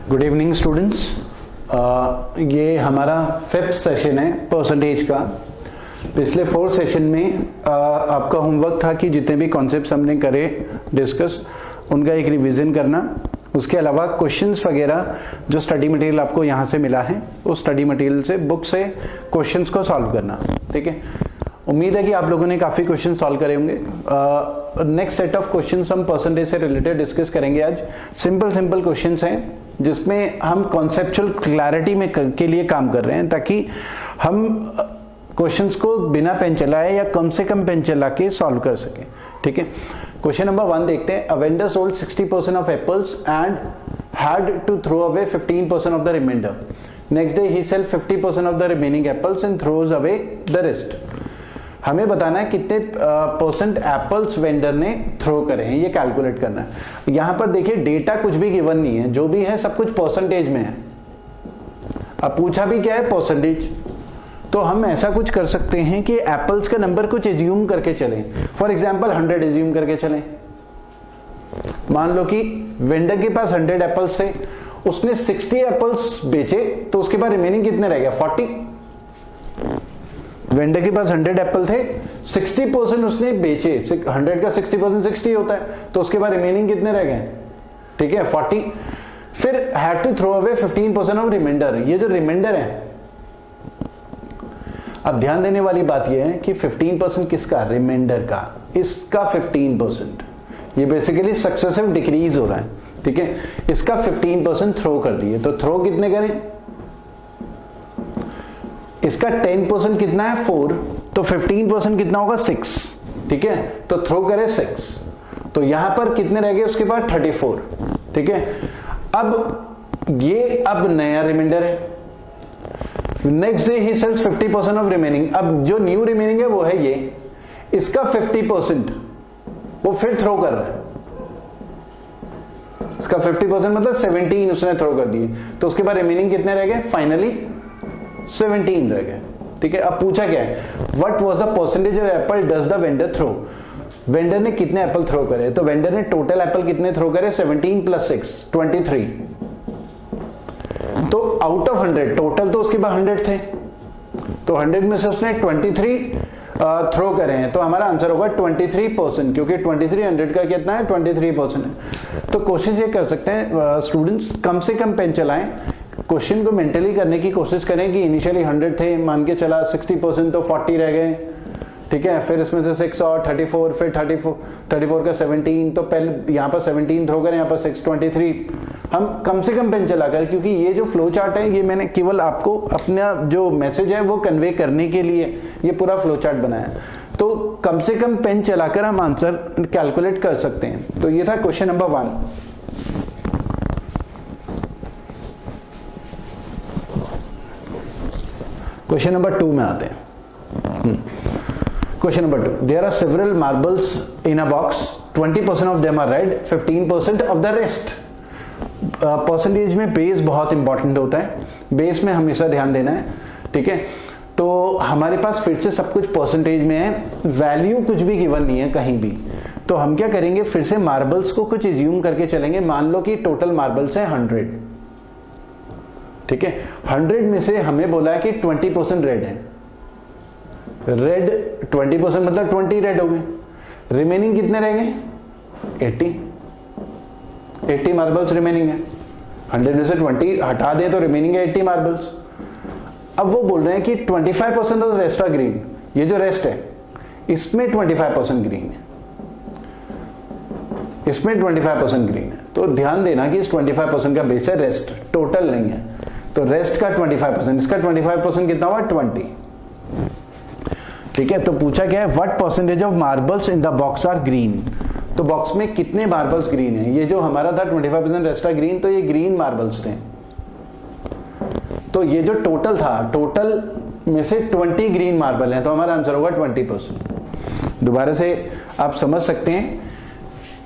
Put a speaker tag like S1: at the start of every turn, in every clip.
S1: Good evening students. ये हमारा 5th session है परसेंटेज का। पिछले 4 सेशन में आपका होमवर्क था कि जितने भी कॉन्सेप्ट्स हमने करे डिस्कस उनका एक रिवीजन करना, उसके अलावा क्वेश्चंस वगैरह जो स्टडी मटेरियल आपको यहाँ से मिला है उस स्टडी मटेरियल से बुक से क्वेश्चंस को सॉल्व करना। ठीक है, उम्मीद है कि आप लोगों ने काफी क्वेश्चन सॉल्व करे होंगे। नेक्स्ट सेट ऑफ क्वेश्चंस हम परसेंटेज से रिलेटेड डिस्कस करेंगे आज। सिंपल क्वेश्चंस हैं जिसमें हम कॉन्सेप्चुअल क्लैरिटी में के लिए काम कर रहे हैं ताकि हम क्वेश्चंस को बिना पेन चलाए या कम से कम पेन चला के सॉल्व कर सकें। ठीक है, क्वेश्चन नंबर 1 देखते हैं। A vendor sold 60% of apples and had to throw away 15% of the remainder. Next day ही sell 50% of the remaining apples and throws away the rest. हमें बताना है कितने परसेंट एप्पल्स वेंडर ने थ्रो करे हैं, ये कैलकुलेट करना है। यहां पर देखिए डेटा कुछ भी गिवन नहीं है, जो भी है सब कुछ परसेंटेज में है। अब पूछा भी क्या है, परसेंटेज। तो हम ऐसा कुछ कर सकते हैं कि एप्पल्स का नंबर कुछ एज्यूम करके चलें। फॉर एग्जांपल 100 एज्यूम करके चलें। मान लो कि वेंडर के पास 100 एप्पल्स थे, उसने 60 एप्पल्स बेचे, तो उसके बाद रिमेनिंग कितने रह गए? 40। वेंडर के पास 100 एप्पल थे, 60% उसने बेचे। 100 का 60% 60 होता है, तो उसके बाद रिमेनिंग कितने रह गए? ठीक है, 40। फिर had to throw away 15% of remainder. ये जो रिमाइंडर है, अब ध्यान देने वाली बात यह है कि 15% किसका? रिमाइंडर का। इसका 15%, ये बेसिकली सक्सेसिव डिक्रीज हो रहा है। ठीक है, इसका 15% थ्रो कर दिए, तो थ्रो कितने करें? इसका 10% कितना है? 4। तो 15% कितना होगा? 6। ठीक है, तो थ्रो करे 6, तो यहां पर कितने रह गए उसके बाद? 34। ठीक है, अब ये अब नया रिमाइंडर है। नेक्स्ट डे ही सेल्स 50% ऑफ रिमेनिंग। अब जो न्यू रिमेनिंग है वो है ये, इसका 50% वो फिर थ्रो कर रहा है। इसका 50% मतलब 17 उसने थ्रो कर दिए, तो उसके बाद रिमेनिंग कितने रह गए? फाइनली 17 रह गए। ठीक है, अब पूछा क्या है? What was the percentage of apple does the vendor throw. Vendor ने कितने एप्पल थ्रो करे? तो वेंडर ने टोटल एप्पल कितने थ्रो करे? 17 + 6 23। तो आउट ऑफ 100, टोटल तो उसके बाद 100 थे, तो 100 में से उसने 23 थ्रो करे हैं, तो हमारा आंसर होगा 23%, क्योंकि 23 100 का कितना है? 23% है। तो कोशिश ये कर सकते हैं स्टूडेंट्स, कम से कम पेन चलाएं। क्वेश्चन को मेंटली करने की कोशिश करें कि इनिशियली 100 थे, मान के चला 60%, तो 40 रह गए। ठीक है, फिर इसमें से 6 और 34, फिर 34 का 17, तो पहले यहाँ पर 17 थ्रो करें, यहाँ पर 6 23। हम कम से कम पेन चला कर, क्योंकि ये जो फ्लो चार्ट है ये मैंने केवल आपको अपना जो मैसेज है वो कन्वे करने के लिए ये पूरा फ्लो चार्ट बनाया। तो कम से कम पेन चलाकर हम आंसर कैलकुलेट कर सकते हैं। तो ये था क्वेश्चन नंबर 1। क्वेश्चन नंबर 2 में आते हैं। Question number 2, there are several marbles in a box, 20% of them are red, 15% of the rest. Percentage में बेस बहुत इंपॉर्टेंट होता है, बेस में हमेशा ध्यान देना है। ठीक है, तो हमारे पास फिर से सब कुछ परसेंटेज में है, वैल्यू कुछ भी गिवन नहीं है कहीं भी। तो हम क्या करेंगे, फिर से मार्बल्स को कुछ एज्यूम करके चलेंगे। मान लो कि टोटल मार्बल्स है 100। ठीक है, 100 में से हमें बोला है कि 20% रेड है। रेड 20% मतलब 20 रेड हो गए। रिमेनिंग कितने रह गए? 80 मार्बल्स रिमेनिंग है। 100 में से 20 हटा दें तो रिमेनिंग है 80 मार्बल्स। अब वो बोल रहे हैं कि 25% ऑफ रेस्ट आर ग्रीन। ये जो रेस्ट है इसमें 25% ग्रीन है, इसमें 25% ग्रीन है। तो ध्यान देना कि इस 25% का बेस है रेस्ट, टोटल नहीं है। तो रेस्ट का 25%, इसका 25% कितना हुआ? 20। ठीक है, तो पूछा क्या है? What percentage of marbles in the box are green. तो बॉक्स में कितने मार्बल्स ग्रीन है? ये जो हमारा था 25% रेस्ट आर ग्रीन, तो ये ग्रीन मार्बल्स थे। तो ये जो टोटल था, टोटल में से 20 ग्रीन मार्बल है, तो हमारा आंसर होगा 20%। दोबारा से आप समझ सकते हैं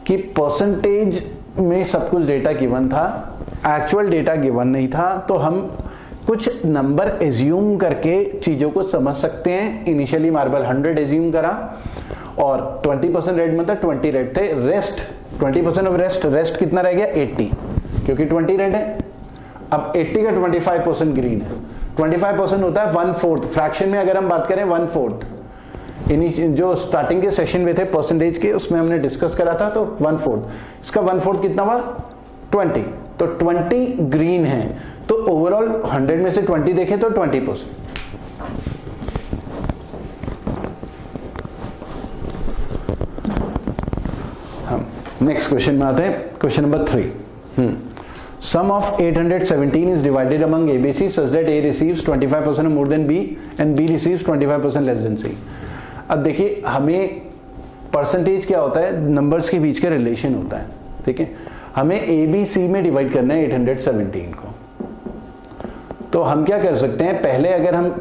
S1: कि परसेंटेज में सब कुछ डेटा गिवन था, एक्चुअल डेटा गिवन नहीं था, तो हम कुछ नंबर एज्यूम करके चीजों को समझ सकते हैं। इनिशियली मार्बल 100 एज्यूम करा और 20% रेड मतलब 20 रेड थे। रेस्ट 20% ऑफ रेस्ट कितना रह गया? 80, क्योंकि 20 रेड है। अब 80 का 25% ग्रीन है, 25% होता है 1/4, फ्रैक्शन में अगर हम बात करें 1/4, जो स्टार्टिंग के सेशन में थे परसेंटेज के, उसमें हमने डिस्कस करा था, तो 1/4, इसका 1/4 कितना हुआ 20, तो 20 ग्रीन है, तो ओवरऑल 100 में से 20 देखें तो 20%। हम नेक्स्ट क्वेश्चन में आते हैं, question number 3। Sum of 817 is divided among ABC such that A receives 25% more than B and B receives 25% less than C। अब देखिए, हमें परसेंटेज क्या होता है, नंबर्स के बीच का रिलेशन होता है, ठीक है। हमें ABC में डिवाइड करना है 817 को, तो हम क्या कर सकते हैं, पहले अगर हम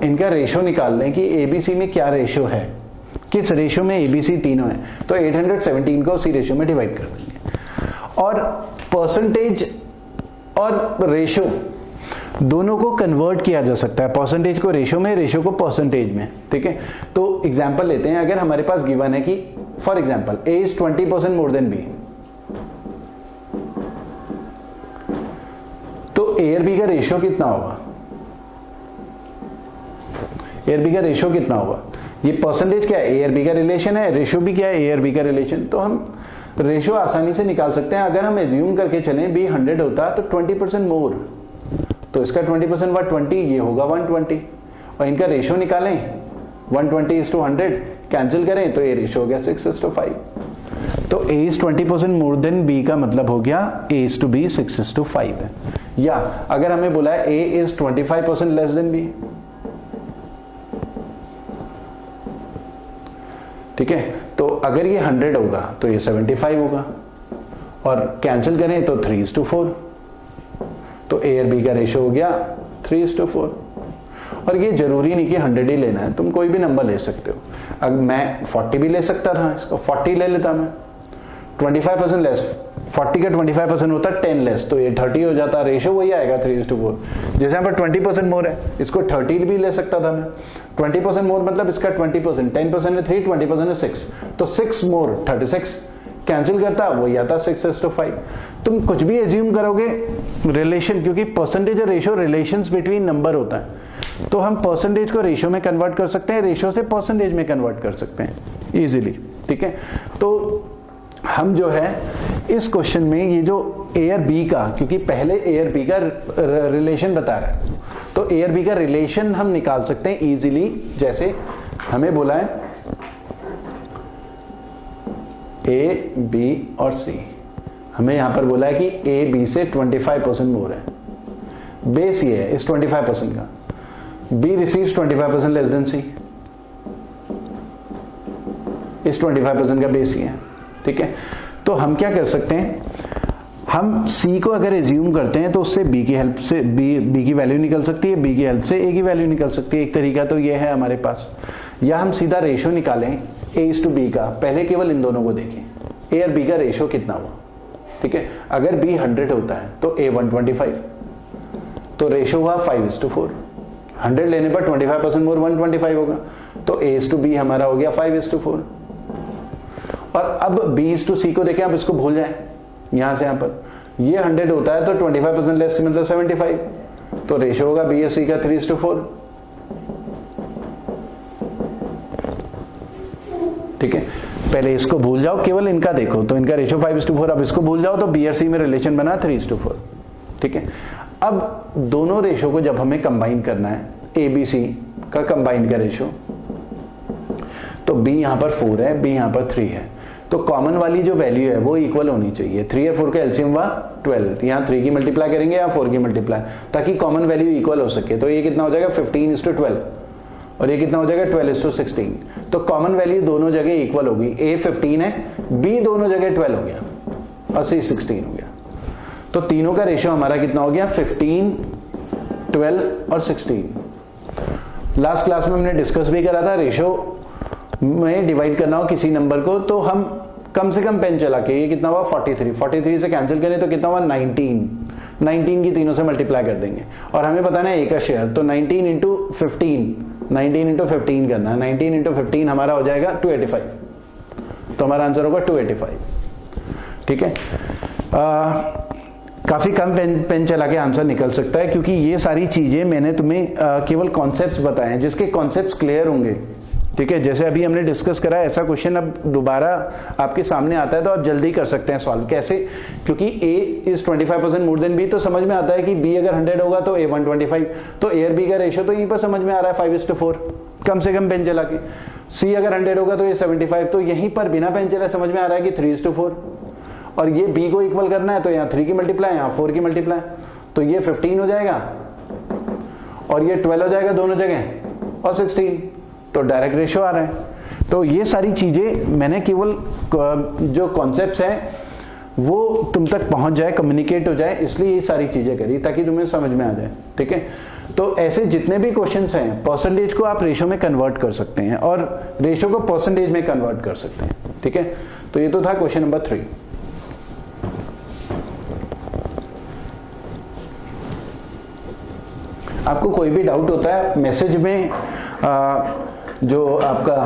S1: इनका रेशो निकाल लें कि ABC में क्या रेशो है, किस रेशो में ABC तीनों है, तो 817 को उसी रेशो में डिवाइड कर देंगे। और परसेंटेज और रेशो दोनों को कन्वर्ट किया जा सकता है, परसेंटेज को रेशो में, रेशो को परसेंटेज में, ठीक है। तो एग्जांपल लेते हैं, अगर हमारे पास गिवन है कि for example A is 20% more than B, तो A और B का रेशो कितना होगा, A और B का रेशो कितना होगा, ये परसेंटेज क्या है, A और B का रिलेशन है, रेशो भी क्या है, A और B का रिलेशन, तो हम रेशो आसानी से निकाल सकते हैं। अगर हम एज्यूम करके चलें B 100 होता है तो 20% मोर, तो इसका 20% हुआ 20, ये होगा 120, और इनका रेशो निकालें 120:100 कैंसिल करें तो ये रेशो हो गया 6:5। तो A is 20% more than B का मतलब हो गया A is to B 6:5 है। या अगर हमें बोला है A is 25% less than B, ठीक है, तो अगर ये 100 होगा तो ये 75 होगा, और कैंसिल करें तो 3:4, तो A और B का रेशो हो गया 3:4। और ये जरूरी नहीं कि 100 ही लेना है, तुम कोई भी नंबर ले सकते हो। अगर मैं 40 भी ले सकता था, इसको 40 ले लेता मैं, 25% लेस, 40 का 25% होता है 10 लेस, तो ये 30 हो जाता, रेशो वही आएगा 3:4। जैसे यहाँ पर 20% मोर है, इसको 30 भी ले सकता था मैं, 20% मोर मतलब इसका 20%, 10% है 3, 20% है 6, तो 6 मोर 36, कैंसिल करता वही आता 6:5। तुम कुछ भी एज्यूम करोगे रिलेशन, क्योंकि परसेंटेज और रेशो रिलेशंस बिटवीन नंबर होता है, तो हम परसेंटेज को रेशो में कन्वर्ट कर सकते हैं, रेशो से परसेंटेज में कन्वर्ट कर सकते हैं इजीली, ठीक है। तो हम जो है इस क्वेश्चन में ये जो A और B का, क्योंकि पहले A और B का रिलेशन बता रहा है, तो A और B का रिलेशन हम निकाल सकते हैं इजीली। जैसे हमें बोला है A, B और C, हमें यहां पर बोला है कि A B से 25% मोर है, बेस ये है इस 25% का, B receives 25% less than C, इस 25% का बेस ये है, ठीक है। तो हम क्या कर सकते हैं, हम C को अगर एज्यूम करते हैं तो उससे B की हेल्प से B की वैल्यू निकल सकती है, B की हेल्प से A की वैल्यू निकल सकती है। एक तरीका तो ये है हमारे पास, या हम सीधा रेशो निकालें A/B का, पहले केवल इन दोनों को देखें, A और B का रेशो कितना हुआ, ठीक है। अगर B 100 होता है तो A 125, तो रेशो हुआ 5:4, 100 लेने पर 25% मोर 125 होगा, तो A/B हमारा हो गया 5:4। और अब B/C को देखें, आप इसको भूल जाएं, यहां से यहां पर ये 100 होता है तो 25% लेस मतलब 75, तो रेशो होगा B और C का 3:4, ठीक है। पहले इसको भूल जाओ, केवल इनका देखो, तो इनका रेशो 5:4, अब इसको भूल जाओ तो B और C में रिलेशन बना 3:4, ठीक है। अब दोनों रेशो को जब हमें कंबाइन करना है, ABC का कंबाइन का रेशो, तो B यहां पर 4 है, B यहां पर 3 है, तो कॉमन वाली जो वैल्यू है वो इक्वल होनी चाहिए। 3 और 4 का एलसीएम हुआ 12, यहाँ 3 की मल्टीप्लाई करेंगे या 4 की मल्टीप्लाई, ताकि कॉमन वैल्यू इक्वल हो सके। तो ये कितना हो जाएगा 15:12, और ये कितना हो जाएगा 12:16, तो कॉमन वैल्यू दोनों जगह इक्वल होगी। A 15 है, B दोनों जगह 12 हो गया, और C 16 हो गया, तो तीनों का रेशियो हमारा कितना हो गया 15, 12 और 16। लास्ट क्लास में हमने डिस्कस भी करा था, रेशियो में डिवाइड करना हो किसी नंबर को तो हम कम से कम पेन चला के, ये कितना हुआ 43 से कैंसिल करें तो कितना हुआ 19 की तीनों से मल्टीप्लाई कर देंगे, और हमें बताना है A का शेयर, तो 19 इंटू 15 करना है, 19 इंटू 15 हमारा हो जाएगा 285, तो हमारा आंसर होगा 285, ठीक है। काफी कम पेन चला के आंसर निकल सकता है, क्योंकि ये सारी चीजें मैंने तुम्हें केवल कॉन्सेप्ट्स बताए हैं जिसके कॉन्सेप्ट्स क्लियर होंगे। ठीक है, जैसे अभी हमने डिस्कस करा, ऐसा क्वेश्चन अब दोबारा आपके सामने आता है तो आप जल्दी कर सकते हैं सॉल्व। कैसे? क्योंकि A is 25% more than B, तो समझ में आता है कि B अगर 100 होगा तो A 125, तो A और B का रेशियो तो यहीं पर समझ में आ रहा है 5:4, कम से कम पेन चला के। C अगर 100 होगा तो A 75, तो यहीं पर बिना पेन चला समझ में आ रहा है कि 3:4, और ये B को इक्वल करना है तो यहाँ 3 की मल्टीप्लाई, यहाँ 4 की मल्टीप्लाई, तो ये 15 हो जाएगा और ये 12 हो जाएगा दोनों जगह, और 16, तो डायरेक्ट रेशियो आ रहा है। तो ये सारी चीजें मैंने केवल जो कॉन्सेप्ट्स हैं वो तुम तक पहुंच जाए, कम्युनिकेट हो जाए, इसलिए ये सारी चीजें करी ताकि तुम्हें समझ में आ जाए। ठीक है, तो ऐसे जितने भी क्वेश्चंस हैं, परसेंटेज को आप रेशियो में कन्वर्ट कर सकते हैं और रेशियो को परसेंटेज में कन्वर्ट कर सकते हैं। ठीक है, तो ये तो था क्वेश्चन नंबर 3। आपको कोई भी डाउट होता है मैसेज में, जो आपका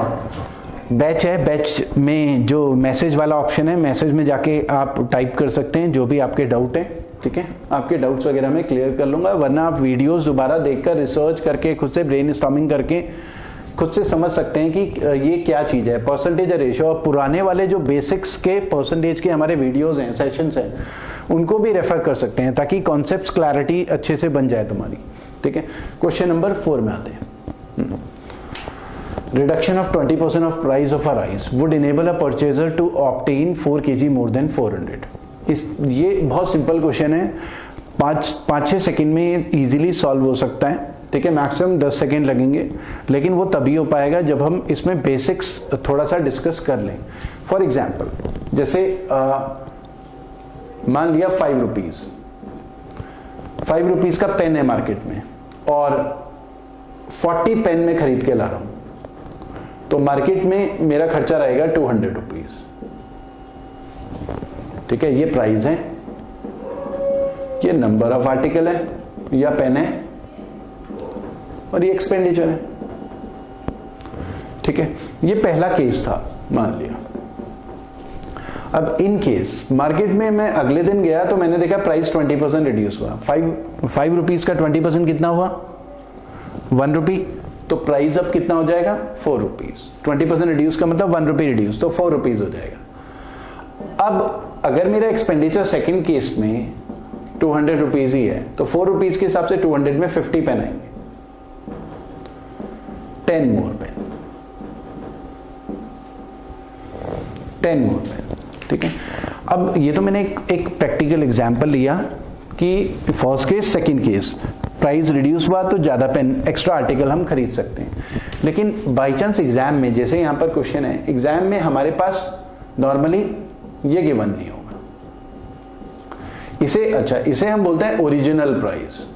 S1: बैच है, बैच में जो मैसेज वाला ऑप्शन है, मैसेज में जाके आप टाइप कर सकते हैं जो भी आपके डाउट है। ठीक है, आपके डाउट्स वगैरह मैं क्लियर कर लूंगा, वरना आप वीडियोस दोबारा देखकर रिसर्च करके खुद से ब्रेनस्टॉर्मिंग करके खुद से समझ सकते हैं कि ये क्या चीज है, परसेंटेज या रेशियो। और पुराने वाले जो बेसिक्स के परसेंटेज के हमारे वीडियोस हैं, सेशंस हैं, उनको भी रेफर कर सकते हैं ताकि कॉन्सेप्ट्स क्लैरिटी अच्छे से बन जाए तुम्हारी। ठीक है, क्वेश्चन नंबर 4 में आते हैं। Reduction of 20% of price of a rice would enable a purchaser to obtain 4 kg more than 400. ये बहुत सिंपल क्वेश्चन है, 5-6 सेकेंड में इजीली सॉल्व हो सकता है। ठीक है, मैक्सिमम 10 सेकेंड लगेंगे, लेकिन वो तभी हो पाएगा जब हम इसमें बेसिक्स थोड़ा सा डिस्कस कर लें। फॉर एग्जाम्पल, जैसे मान लिया 5 रुपीज, 5 रुपीज का पेन है मार्केट में और 40 पेन में खरीद के ला रहा हूं, तो मार्केट में मेरा खर्चा रहेगा 200 रुपीज। ठीक है, ये प्राइस है, ये नंबर ऑफ आर्टिकल है या पेन है, और ये एक्सपेंडिचर है। ठीक है, ये पहला केस था मान लिया। अब इन केस मार्केट में मैं अगले दिन गया तो मैंने देखा प्राइस 20% रिड्यूस हुआ। 5 रुपीज का 20% कितना हुआ? 1 रुपी, तो प्राइस अब कितना हो जाएगा? 4 रुपीज। 20% रिड्यूस का मतलब 1 रुपी रिड्यूस, तो 4 रुपीज हो जाएगा। अब अगर मेरा एक्सपेंडिचर सेकंड केस में 200 रुपीज ही है, तो 4 रुपीज के हिसाब से 200 में 50 पेन आएंगे, 10 मोर पेन, 10 मोर पेन। ठीक है, अब ये तो मैंने एक प्रैक्टिकल एग्जांपल लिया कि first case second case, price reduce हुआ तो ज्यादा पेन, एक्स्ट्रा आर्टिकल हम खरीद सकते हैं। लेकिन बाय चांस एग्जाम में, जैसे यहां पर क्वेश्चन है, एग्जाम में हमारे पास नॉर्मली ये गिवन नहीं होगा। इसे अच्छा, इसे हम बोलते हैं ओरिजिनल प्राइस।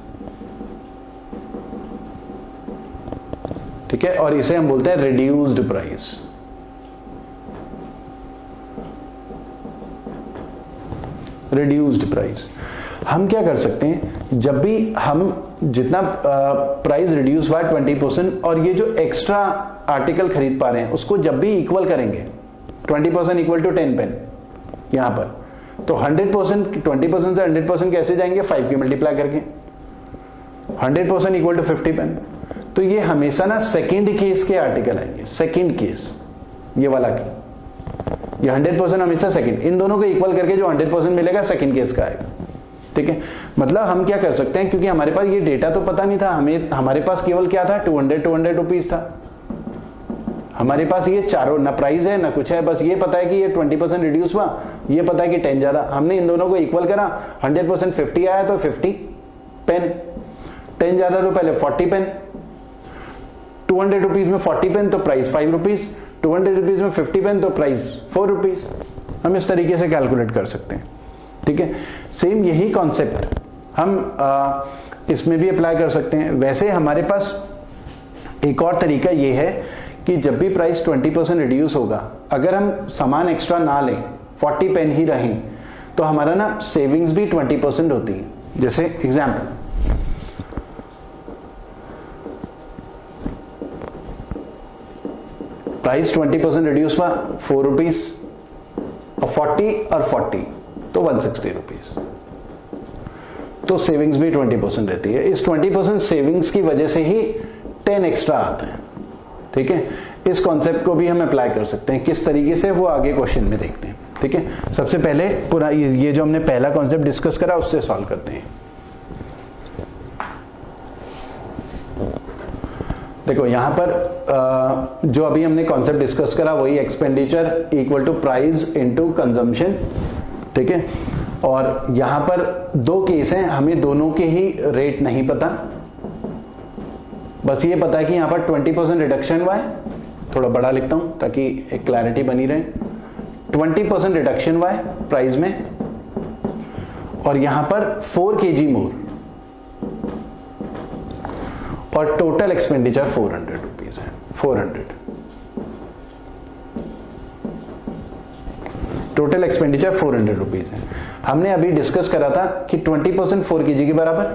S1: ठीक है, और इसे हम बोलते हैं रिड्यूस्ड प्राइस। Reduced price. हम क्या कर सकते हैं, जब भी हम जितना प्राइस रिड्यूस हुआ 20%, और ये जो एक्स्ट्रा आर्टिकल खरीद पा रहे हैं उसको जब भी इक्वल करेंगे, 20% इक्वल टू 10 पेन यहां पर, तो 100% 20% से 100% कैसे जाएंगे? 5 की मल्टीप्लाई करके, 100% इक्वल टू 50 पेन। तो ये हमेशा ना सेकेंड केस के आर्टिकल आएंगे, सेकेंड केस ये वाला की, ये 100% हमेशा सेकेंड, इन दोनों को इक्वल करके जो 100% मिलेगा सेकेंड केस का आएगा। ठीक है, मतलब हम क्या कर सकते हैं, क्योंकि हमारे पास ये डेटा तो पता नहीं था, हमारे पास केवल क्या था, 200 रुपीज था। हमारे पास ये चारों, ना प्राइस है ना कुछ है, बस ये पता है कि ये 20% रिड्यूस हुआ, ये पता है कि 10 ज्यादा। हमने इन दोनों को इक्वल करा, 100% 50 आया तो 50 पेन, 10 ज्यादा तो पहले 40 पेन, 200 रुपीज में 40 पेन तो प्राइस 5 रुपीज, 200 रुपीज में 50 पेन तो प्राइस 4 रुपीज। हम इस तरीके से कैलकुलेट कर सकते हैं। ठीक है, सेम यही कॉन्सेप्ट हम इसमें भी अप्लाई कर सकते हैं। वैसे हमारे पास एक और तरीका ये है कि जब भी प्राइस 20% रिड्यूस होगा, अगर हम सामान एक्स्ट्रा ना लें, 40 पेन ही रहें, तो हमारा ना सेविंग्स भी 20% होती है। जैसे एग्जाम्पल, प्राइस 20% रिड्यूस हुआ 4 रुपीज, और 40 और 40 तो 160 रुपीज। तो सेविंग्स भी 20% रहती है। इस 20% सेविंग्स की वजह से ही 10 एक्स्ट्रा आता है। ठीक है, इस कॉन्सेप्ट को भी हम अप्लाई कर सकते हैं। किस तरीके से, वो आगे क्वेश्चन में देखते हैं। ठीक है, सबसे पहले पूरा ये जो हमने पहला कॉन्सेप्ट डिस्कस करा उससे सॉल्व करते हैं। देखो यहां पर जो अभी हमने कॉन्सेप्ट डिस्कस करा वही expenditure equal to price into consumption. ठीक है, और यहां पर दो केस हैं, हमें दोनों के ही रेट नहीं पता, बस ये पता है कि यहां पर 20% रिडक्शन हुआ है। थोड़ा बड़ा लिखता हूं ताकि एक क्लैरिटी बनी रहे। 20% रिडक्शन हुआ है प्राइस में, और यहां पर 4 kg मोर, और टोटल एक्सपेंडिचर 400 रुपीज है। 400 टोटल एक्सपेंडिचर 400 रुपीज है। हमने अभी डिस्कस करा था कि 20% 4 kg के बराबर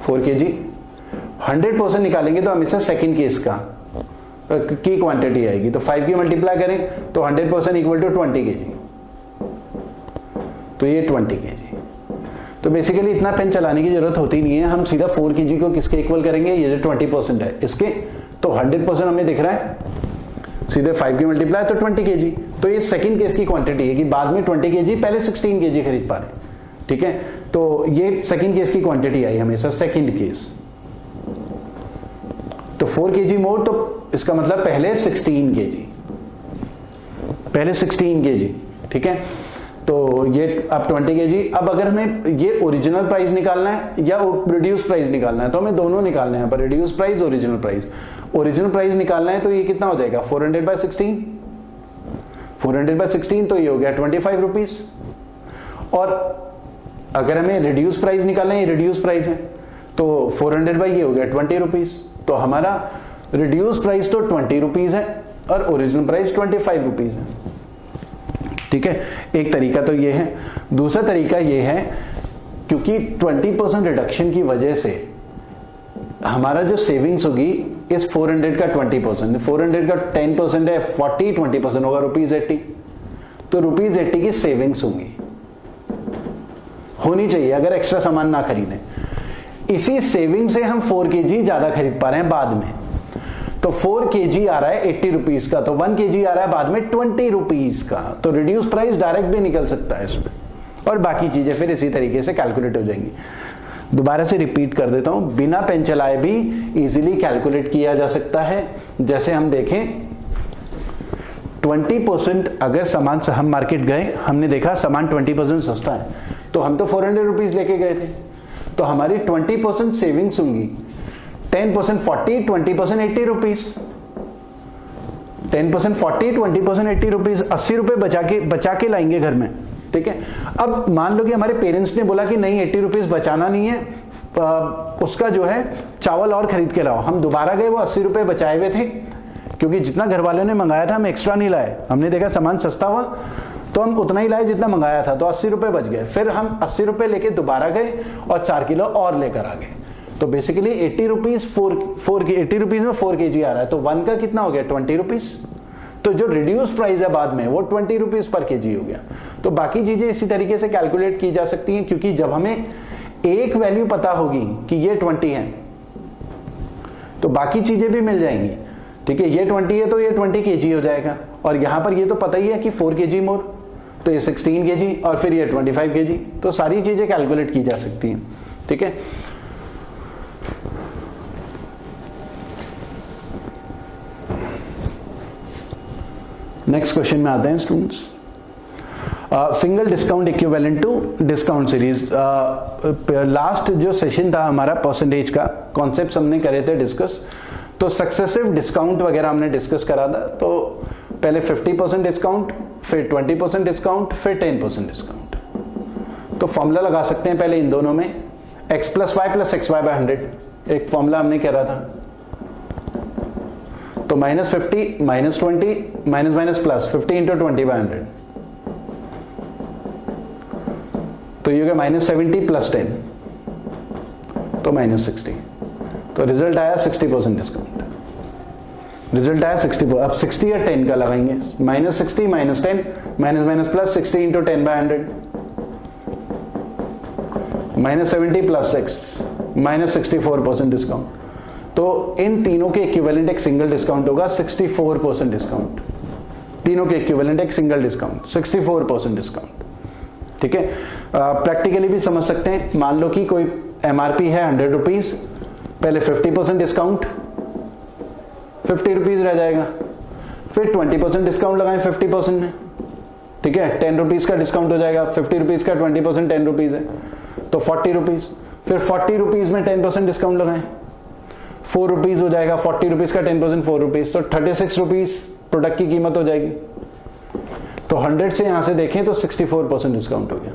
S1: 4 kg, 100% निकालेंगे तो हमेशा सेकंड केस का की क्वांटिटी आएगी। तो 5 की मल्टीप्लाई करें तो 100% इक्वल टू 20 kg, तो ये 20 kg। तो बेसिकली इतना पेन चलाने की जरूरत होती नहीं है, हम सीधा 4 kg को किसके इक्वल करेंगे, ये जो 20% है इसके, तो 100% हमें दिख रहा है, सीधे 5 की मल्टीप्लाई तो 20 kg। तो ये सेकंड केस की क्वांटिटी है कि बाद में 20 kg, पहले 16 kg खरीद पा रहे। ठीक है, तो ये सेकंड केस की क्वांटिटी आई हमेशा, सेकंड केस। तो 4 kg मोर, तो इसका मतलब पहले 16 kg, पहले 16 kg। ठीक है, तो ये अब 20 kg। अब अगर हमें ये ओरिजिनल प्राइस निकालना है या रिड्यूस प्राइस निकालना है, तो हमें दोनों निकालना है। यहाँ पर reduce price, original price. Original price निकालना है तो ये कितना हो जाएगा, 400/16, 400/16, तो ये हो गया 25 रुपीज। और अगर हमें रिड्यूस प्राइस निकालना है, ये रिड्यूस प्राइस है, तो 400 ये हो गया 20 रुपीज। तो हमारा रिड्यूस प्राइस तो 20 रुपीज है और ओरिजिनल प्राइस 25 रुपीज है। ठीक है, एक तरीका तो ये है। दूसरा तरीका ये है, क्योंकि 20% रिडक्शन की वजह से हमारा जो सेविंग्स होगी इस 400 का 20%, 400 का 10% है 40, 20% होगा ₹80। तो ₹80 की सेविंग्स होनी चाहिए अगर एक्स्ट्रा सामान ना खरीदें। इसी सेविंग से हम 4 kg ज्यादा खरीद पा रहे हैं बाद में। तो 4 kg आ रहा है 80 रुपीज का, तो 1 kg आ रहा है बाद में 20 रुपीज का। तो रिड्यूस प्राइस डायरेक्ट भी निकल सकता है इसमें, और बाकी चीजें फिर इसी तरीके से कैलकुलेट हो जाएंगी। दोबारा से रिपीट कर देता हूं, बिना पेन चलाए भी इजीली कैलकुलेट किया जा सकता है। जैसे हम देखें 20% अगर सामान से हम मार्केट गए, हमने देखा सामान 20% सस्ता है, तो हम तो 400 रुपीज लेके गए थे, तो हमारी 20% सेविंग्स होंगी। 10% 40, 20% 80 रुपीज। 10% 40, 20% 80 रुपीज, 80 रुपए बचा के लाएंगे घर में। ठीक है, अब मान लो कि हमारे पेरेंट्स ने बोला कि नहीं 80 रुपीज बचाना नहीं है, उसका जो है चावल और खरीद के लाओ। हम दोबारा गए, वो 80 रुपए बचाए हुए थे, क्योंकि जितना घर वालों ने मंगाया था हम एक्स्ट्रा नहीं लाए, हमने देखा सामान सस्ता हुआ तो हम उतना ही लाए जितना मंगाया था, तो 80 रुपए बच गए। फिर हम 80 रुपए लेके दोबारा गए और 4 किलो और लेकर आ गए। तो बेसिकली 80 रुपीज 80 रुपीज में 4 kg आ रहा है, तो 1 का कितना हो गया 20 रुपीज। तो जो रिड्यूस प्राइस है बाद में वो 20 रुपीज पर kg हो गया। तो बाकी चीजें इसी तरीके से कैलकुलेट की जा सकती हैं, क्योंकि जब हमें एक वैल्यू पता होगी कि ये 20 है तो बाकी चीजें भी मिल जाएंगी। ठीक है, ये 20 है तो ये 20 kg हो जाएगा, और यहां पर ये तो पता ही है कि 4 kg मोर, तो ये 16 kg, और फिर ये 25 kg। तो सारी चीजें कैलकुलेट की जा सकती हैं। ठीक है, नेक्स्ट क्वेश्चन में आते हैं students. Single discount equivalent to discount series. Last जो सेशन था हमारा परसेंटेज का, कॉन्सेप्ट हमने करे थे डिस्कस, तो सक्सेसिव डिस्काउंट वगैरह हमने डिस्कस करा था। तो पहले 50% डिस्काउंट, फिर 20% डिस्काउंट, फिर 10% डिस्काउंट। तो फॉर्मूला लगा सकते हैं पहले इन दोनों में, x + y + xy/100 एक फॉर्मूला हमने करा था। तो -50 - 20 -+ 50 × 20/100, तो ये हो गया -70 + 10, तो -60। तो रिजल्ट आया 60% डिस्काउंट, रिजल्ट आया 60। अब 60 या 10 का लगाएंगे, -60 - 10 - -+ 60 × 10/100, -70 प्लस 6 -64% डिस्काउंट। तो इन तीनों के इक्विवेलेंट एक सिंगल डिस्काउंट होगा 64% डिस्काउंट। तीनों के इक्विवेलेंट एक सिंगल डिस्काउंट 64% डिस्काउंट। ठीक है, प्रैक्टिकली भी समझ सकते हैं। मान लो कि कोई एमआरपी है 100 रुपीज, पहले 50% डिस्काउंट 50 रुपीज रह जाएगा, फिर 20% डिस्काउंट लगाएं 50% में। ठीक है, 10 रुपीज का डिस्काउंट हो जाएगा, 50 रुपीज का 20% 10 रुपीज है तो 40 रुपीज, फिर 40 रुपीज में 10% डिस्काउंट लगाएं 4 रुपीज हो जाएगा, 40 रुपीज का 10% 4 रुपीज, तो 36 रुपीज प्रोडक्ट की कीमत हो जाएगी। तो 100 से यहां से देखें तो 64% डिस्काउंट हो गया।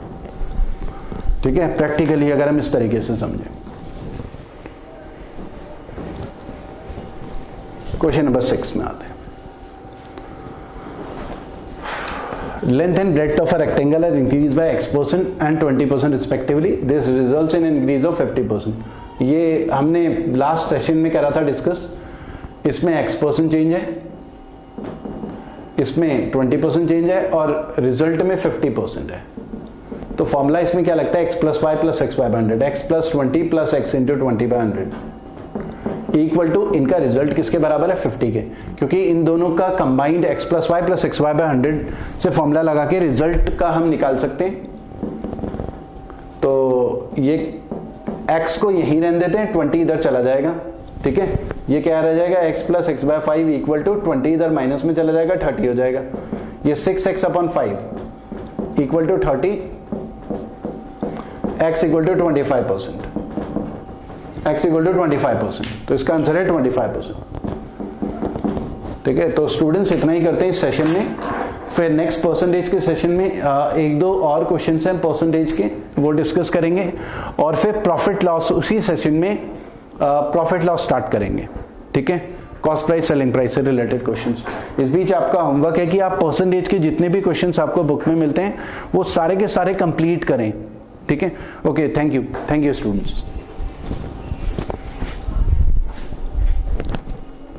S1: ठीक है, प्रैक्टिकली अगर हम इस तरीके से समझें। क्वेश्चन नंबर 6 में आते हैं। Length and breadth of a rectangle are increased by x% and 20% respectively. This results in an increase of 50%. ये हमने लास्ट सेशन में करा था डिस्कस। इसमें x% चेंज है, इसमें 20% चेंज है और रिजल्ट में 50% है। तो फॉर्मूला इसमें क्या लगता है, x plus Y plus X Y by 100, x plus 20 plus X into 20 by 100 equal to इनका रिजल्ट किसके बराबर है 50 के, क्योंकि इन दोनों का combined x plus Y plus X Y by 100 से फॉर्मूला लगा के रिजल्ट का हम निकाल सकते हैं। तो ये x को यहीं रहने देते हैं, 20 इधर चला जाएगा। ठीक है, ये क्या रह जाएगा, x plus X by 5 equal to 20 इधर माइनस में चला जाएगा, 30 हो जाएगा। ये 6x upon 5 equal to 30, x equal to 25%, x equal to 25%। तो इसका आंसर है 25%। ठीक है, तो स्टूडेंट्स इतना ही करते हैं इस सेशन में। फिर नेक्स्ट परसेंटेज के सेशन में एक दो और क्वेश्चंस हैं परसेंटेज के, वो डिस्कस करेंगे और फिर प्रॉफिट लॉस उसी सेशन में प्रॉफिट लॉस स्टार्ट करेंगे। ठीक है, कॉस्ट प्राइस सेलिंग प्राइस से रिलेटेड क्वेश्चंस। इस बीच आपका होमवर्क है कि आप परसेंटेज के जितने भी क्वेश्चंस आपको बुक में मिलते हैं वो सारे के सारे कंप्लीट करें। ठीक है, ओके, थैंक यू स्टूडेंट्स।